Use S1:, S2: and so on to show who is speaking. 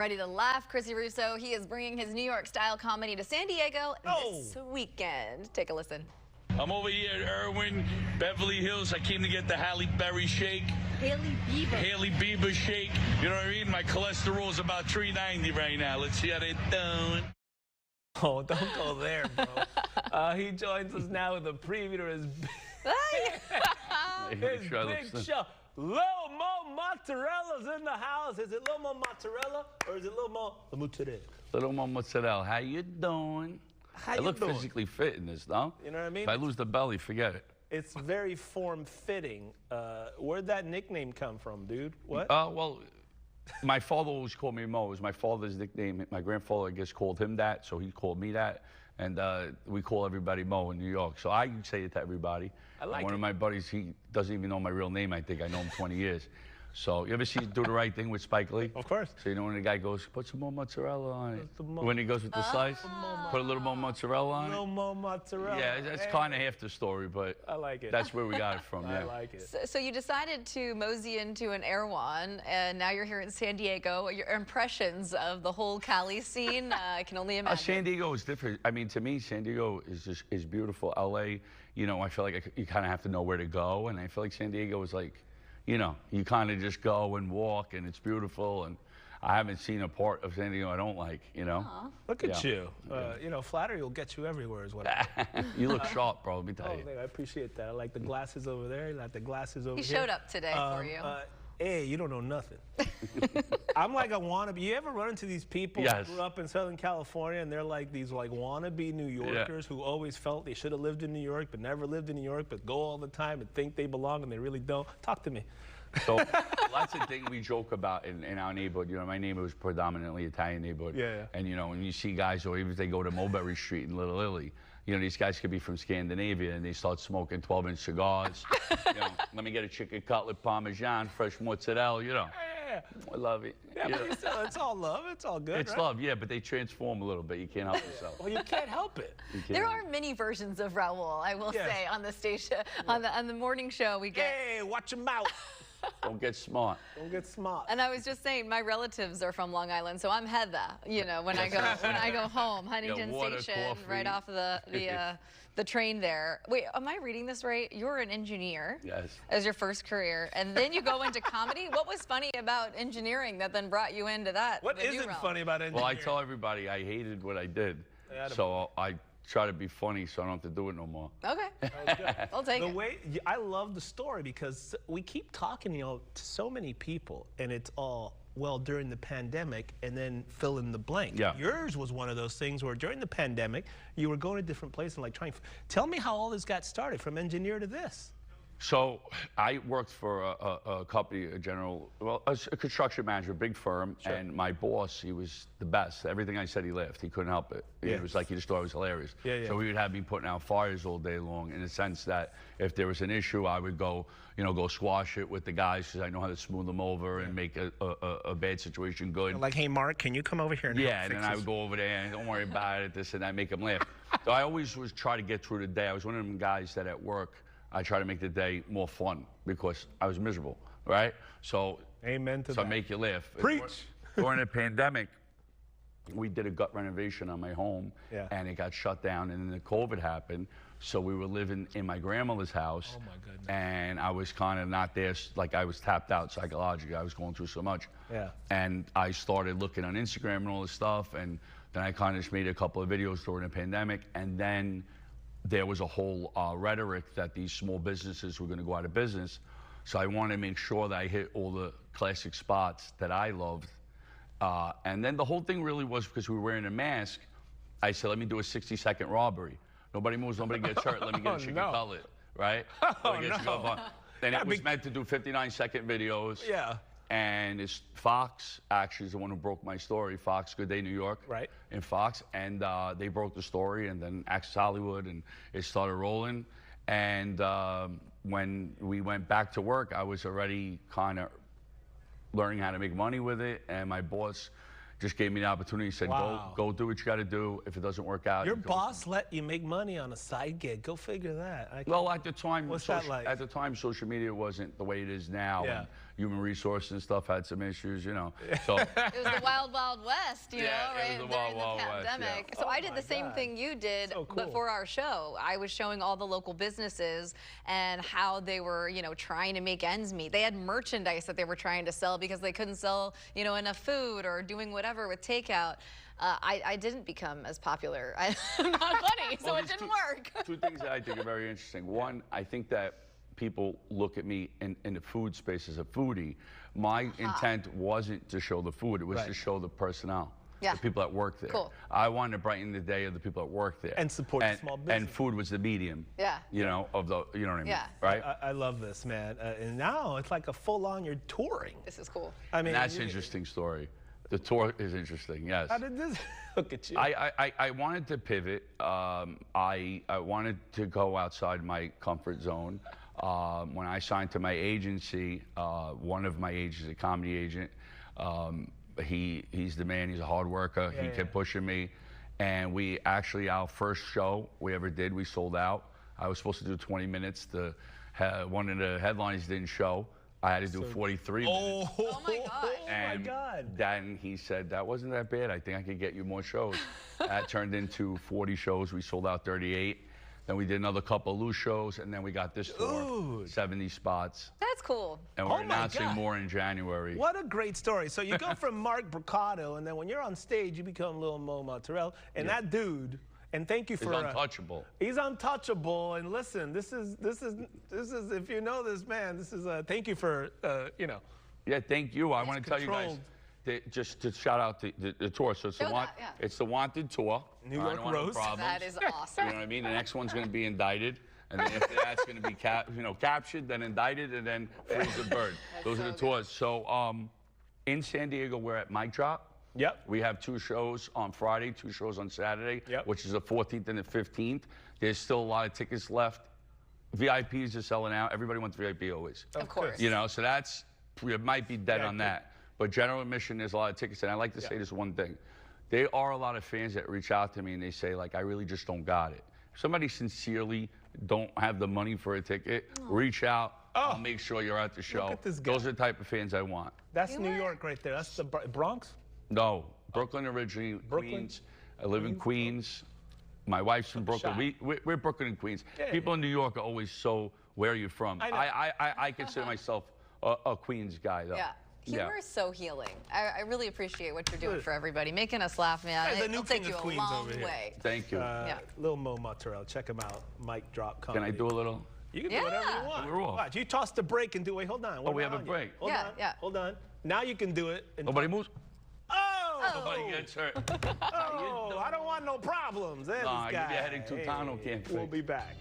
S1: Ready to laugh, Chrissy Russo. He is bringing his New York style comedy to San Diego this weekend. Take a listen.
S2: I'm over here at Irwin, Beverly Hills. I came to get the Halle Berry shake. Hailey Bieber shake. You know what I mean? My cholesterol is about 390 right now. Let's see how they're doing.
S3: Oh, don't go there, bro. He joins us now with a preview to his big show. Lil Mo Mozzarella's in the house. Is it Lil Mo Mozzarella or is it Lil Mo Mozzarella?
S2: Little Mo Mozzarella, how you doing?
S3: How
S2: I
S3: you
S2: look
S3: doing?
S2: physically fit in this, no?
S3: You know what I mean?
S2: If I lose the belly, forget it.
S3: It's very form-fitting. Where'd that nickname come from, dude? What?
S2: Well, my father always called me Mo. It was my father's nickname. My grandfather, I guess, called him that, so he called me that. And we call everybody Mo in New York. So I say it to everybody.
S3: I like
S2: One
S3: it.
S2: of my buddies, he doesn't even know my real name, I think. I know him 20 years. So you ever see Do the Right Thing with Spike Lee?
S3: Of course.
S2: So you know when the guy goes, put some more mozzarella on it.
S3: Put some more-
S2: When he goes with the slice, put a little more mozzarella on
S3: Lil
S2: it.
S3: Mo Mozzarella.
S2: Yeah, that's
S3: Hey,
S2: kind of half the story, but
S3: I like it.
S2: that's where we got it from,
S3: I
S2: yeah.
S3: like it.
S1: So you decided to mosey into an Erewhon, and now you're here in San Diego. Your impressions of the whole Cali scene, I can only imagine.
S2: San Diego is different. I mean, to me, San Diego is beautiful. LA, you know, I feel like you kind of have to know where to go, and I feel like San Diego is like, you know, you kind of just go and walk, and it's beautiful. And I haven't seen a part of San Diego I don't like, you know.
S3: Look at
S2: Yeah.
S3: you. You know, flattery will get you everywhere is what I
S2: You look sharp, bro. Let me tell
S3: Oh,
S2: you.
S3: I appreciate that. I like the glasses over there. I like the glasses over
S1: He
S3: here.
S1: showed up today for you.
S3: Hey, you don't know nothing. I'm like a wannabe. You ever run into these people
S2: Yes.
S3: who grew up in Southern California and they're like these like wannabe New Yorkers who always felt they should have lived in New York but never lived in New York but go all the time and think they belong and they really don't? Talk to me.
S2: So that's the thing we joke about in our neighborhood. You know, my neighborhood was predominantly Italian neighborhood.
S3: Yeah.
S2: And, you know, when you see guys, or even if they go to Mulberry Street in Little Italy, you know, these guys could be from Scandinavia and they start smoking 12-inch cigars. You know, let me get a chicken cutlet parmesan, fresh mozzarella, you know.
S3: Yeah.
S2: I love it.
S3: Yeah, but it's all love. It's all good,
S2: It's
S3: right?
S2: love, yeah, but they transform a little bit. You can't help yourself.
S3: Well, you can't help it.
S2: You can't
S1: There
S2: help
S1: are many versions of Raul, I will
S3: Yes.
S1: say, on the station. On the morning show we get.
S3: Hey, watch your mouth.
S2: Don't get smart.
S3: Don't get smart.
S1: And I was just saying, my relatives are from Long Island, so I'm Heather. You know, when I go home, Huntington
S2: water,
S1: Station,
S2: coffee.
S1: right off the train there. Wait, am I reading this right? You're an engineer.
S2: Yes.
S1: As your first career, and then you go into comedy. What was funny about engineering that then brought you into that?
S3: What
S1: the new
S3: isn't
S1: realm?
S3: funny about engineering?
S2: Well, I tell everybody I hated what I did. So I try to be funny so I don't have to do it no more.
S1: Okay, I'll take
S3: The
S1: it.
S3: way I love the story because we keep talking, you know, to so many people, and it's all well during the pandemic, and then fill in the blank.
S2: Yeah.
S3: Yours was one of those things where during the pandemic you were going to different places and like trying. Tell me how all this got started, from engineer to this.
S2: So I worked for a company, a construction manager, a big firm, and my boss, he was the best. Everything I said, he laughed. He couldn't help it.
S3: Yeah.
S2: It was like he just thought it was hilarious.
S3: Yeah.
S2: So he would have me putting out fires all day long, in the sense that if there was an issue, I would go squash it with the guys because I know how to smooth them over and make a bad situation good.
S3: Like, hey, Mark, can you come over here and help
S2: Yeah, and
S3: fix
S2: then I
S3: this?
S2: would go over there and don't worry about it, this and that, make them laugh. So I always was try to get through the day. I was one of them guys that at work, I try to make the day more fun because I was miserable, right? So,
S3: Amen to
S2: so I
S3: that.
S2: make you laugh.
S3: Preach.
S2: During the pandemic, we did a gut renovation on my home,
S3: Yeah.
S2: and it got shut down, and then the COVID happened. So we were living in my grandmother's house,
S3: Oh, my goodness.
S2: and I was kind of not there, like I was tapped out psychologically. I was going through so much.
S3: Yeah.
S2: And I started looking on Instagram and all this stuff, and then I kind of just made a couple of videos during the pandemic, and then there was a whole rhetoric that these small businesses were going to go out of business. So I wanted to make sure that I hit all the classic spots that I loved. And then the whole thing really was because we were wearing a mask. I said, let me do a 60-second robbery. Nobody moves, nobody gets hurt. Let me get a chicken cutlet, right? Let me get chicken cutlet. Then it was meant to do 59-second videos.
S3: Yeah.
S2: And it's Fox actually is the one who broke my story. Fox, Good Day New York.
S3: Right.
S2: In Fox, and they broke the story, and then Access Hollywood, and it started rolling. And when we went back to work, I was already kind of learning how to make money with it, and my boss just gave me the opportunity. He said,
S3: Wow.
S2: go do what you got to do. If it doesn't work out,
S3: Your
S2: you go.
S3: boss let you make money on a side gig. Go figure that.
S2: Well, at the time,
S3: What's that like?
S2: At the time, social media wasn't the way it is now.
S3: Yeah.
S2: And, human resources and stuff had some issues, you know. So
S1: It was the wild, wild west, you
S2: Yeah,
S1: know,
S2: it
S1: right
S2: was the
S1: during
S2: wild,
S1: the
S2: wild west, yeah.
S1: pandemic. So
S3: Oh
S1: I did
S3: my
S1: the same
S3: God.
S1: thing you did,
S3: So
S1: but
S3: cool.
S1: for our show. I was showing all the local businesses and how they were, you know, trying to make ends meet. They had merchandise that they were trying to sell because they couldn't sell, you know, enough food or doing whatever with takeout. I didn't become as popular. I'm not funny, so
S2: Well,
S1: it
S2: there's
S1: didn't work.
S2: Two things that I think are very interesting. One, I think that people look at me in the food space as a foodie. My intent wasn't to show the food, it was to
S3: Right.
S2: show the personnel.
S1: Yeah.
S2: The people that work there.
S1: Cool.
S2: I wanted to brighten the day of the people that work there.
S3: And support the small
S2: And
S3: business.
S2: food was the medium.
S1: Yeah.
S2: You know, of the, you know what I mean?
S1: Yeah.
S2: Right?
S3: I love this, man. And now it's like a full-on, you're touring.
S1: This is cool.
S3: I mean,
S2: That's an interesting story. The tour is interesting, yes.
S3: How did this? Look at you.
S2: I wanted to pivot. I wanted to go outside my comfort zone. When I signed to my agency, one of my agents, a comedy agent, he's the man. He's a hard worker. He kept pushing me, and we actually our first show we ever did, we sold out. I was supposed to do 20 minutes. One of the headlines didn't show. I had to do 43 minutes.
S1: Oh my gosh.
S2: And
S3: God.
S2: then he said, that wasn't that bad. I think I could get you more shows. That turned into 40 shows. We sold out 38. Then we did another couple of loose shows, and then we got this tour, 70 spots.
S1: That's cool.
S2: And
S3: Oh
S2: we're
S3: my
S2: announcing
S3: God.
S2: more in January.
S3: What a great story. So you go from Mark Bricado, and then when you're on stage, you become Lil Mo Mozzarella. And that dude, and thank you
S2: It's
S3: for
S2: untouchable.
S3: he's untouchable. And listen, this is if you know this man, this is thank you for you know.
S2: Yeah, thank you. I want to tell you guys,
S3: controlled.
S2: just to shout out the tour. So it's
S1: Show
S2: the,
S1: that, yeah.
S2: it's the Wanted Tour.
S3: New
S2: I
S3: York
S2: don't want no
S3: Roast.
S2: problems.
S1: That is
S2: You know
S1: awesome.
S2: what I mean? The next one's going to be indicted. And then after that's going to be captured, then indicted, and then free as a bird. Those are
S1: so
S2: the tours. So in San Diego, we're at Mic Drop.
S3: Yep.
S2: We have 2 shows on Friday, 2 shows on Saturday,
S3: Yep.
S2: which is the 14th and the 15th. There's still a lot of tickets left. VIPs are selling out. Everybody wants VIP always.
S1: Of course.
S2: You know, so that's, it might be dead
S3: Yeah,
S2: on
S3: good.
S2: that. But general admission, there's a lot of tickets. And I like to say this one thing. There are a lot of fans that reach out to me and they say, like, I really just don't got it. If somebody sincerely don't have the money for a ticket, reach out. I'll make sure you're at the show.
S3: at this guy.
S2: Those are the type of fans I want.
S3: That's
S1: You
S3: New
S1: were-
S3: York right there. That's the Bronx.
S2: No, Brooklyn originally,
S3: Brooklyn?
S2: Queens. I live in Queens. My wife's from Brooklyn.
S3: Shot.
S2: We're Brooklyn and Queens.
S3: Yeah.
S2: People in New York are always so, where are you from?
S3: I know.
S2: I consider myself a Queens guy, though.
S1: Yeah. Humor is so healing. I really appreciate what you're doing for everybody, making us laugh, man.
S3: Hey, the new
S1: It'll take
S3: king
S1: you
S3: of
S1: a
S3: Queens
S1: long
S3: over here.
S1: way.
S2: Thank you.
S1: Yeah.
S3: Lil Mo Mozzarella. Check him out. Mic Drop Comedy.
S2: Can I do a little?
S3: You can do whatever
S1: Yeah.
S3: you want.
S2: We're off.
S3: Watch, you toss the break and do. Wait, hold on.
S2: we have a break.
S3: Hold
S1: Yeah,
S3: on.
S1: yeah.
S3: Hold on. Now you can do it. And
S2: Nobody moves?
S3: Oh!
S2: Nobody gets hurt.
S3: Oh, I don't want no problems. There's
S2: Nah,
S3: this guy.
S2: give you a headache, Tutano can't
S3: We'll
S2: fix.
S3: be back.